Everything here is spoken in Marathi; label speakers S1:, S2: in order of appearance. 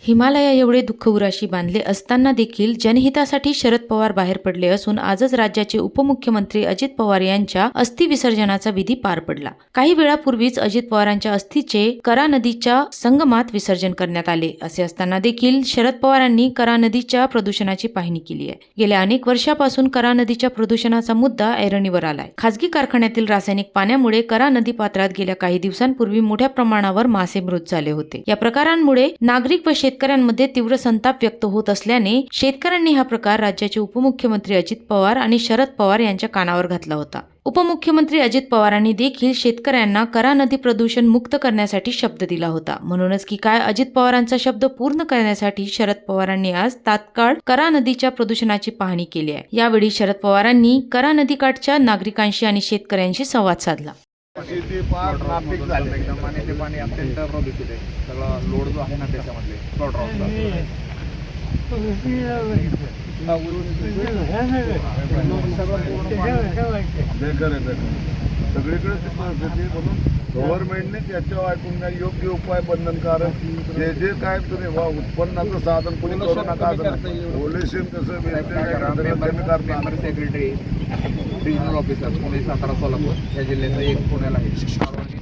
S1: हिमालया एवढे दुःख उराशी बांधले असताना देखील जनहितासाठी शरद पवार बाहेर पडले असून आजच राज्याचे उपमुख्यमंत्री अजित पवार यांच्या अस्थि विसर्जनाचा विधी पार पडला। काही वेळापूर्वीच अजित पवारांच्या अस्थीचे करा नदीच्या संगमात विसर्जन करण्यात आले। असे असताना देखील शरद पवारांनी करा नदीच्या प्रदूषणाची पाहणी केली आहे। गेल्या अनेक वर्षापासून करा नदीच्या प्रदूषणाचा मुद्दा ऐरणीवर आलाय। खासगी कारखान्यातील रासायनिक पाण्यामुळे करा नदी पात्रात गेल्या काही दिवसांपूर्वी मोठ्या प्रमाणावर मासे मृत झाले होते। या प्रकारांमुळे नागरिक व शेतकऱ्यांमध्ये तीव्र संताप व्यक्त होत असल्याने शेतकऱ्यांनी हा प्रकार राज्याचे उपमुख्यमंत्री अजित पवार आणि शरद पवार यांच्या कानावर घातला होता। उपमुख्यमंत्री अजित पवारांनी देखील शेतकऱ्यांना करा नदी प्रदूषण मुक्त करण्यासाठी शब्द दिला होता। म्हणूनच की काय अजित पवारांचा शब्द पूर्ण करण्यासाठी शरद पवारांनी आज तात्काळ करा नदीच्या प्रदूषणाची पाहणी केली आहे। यावेळी शरद पवारांनी करा नदीकाठच्या नागरिकांशी आणि शेतकऱ्यांशी संवाद साधला।
S2: ते फार नापीक झाले एकदम आणि ते पाणी अत्यंत प्रदूषित आहे। सगळा लोड जो आहे ना त्याच्यामध्ये स्लॉट राऊंडचा सगळीकडे म्हणून गव्हर्नमेंटने त्याच्यावर ऐकून घ्या, योग्य उपाय बंधनकारक जे जे काय तुम्ही उत्पन्नाचं साधन कोणी करू नका। पोल्युशन कसं
S3: secretary regional officer Pune, Satara, Solapur या जिल्ह्याचं एक पुण्याला आहे।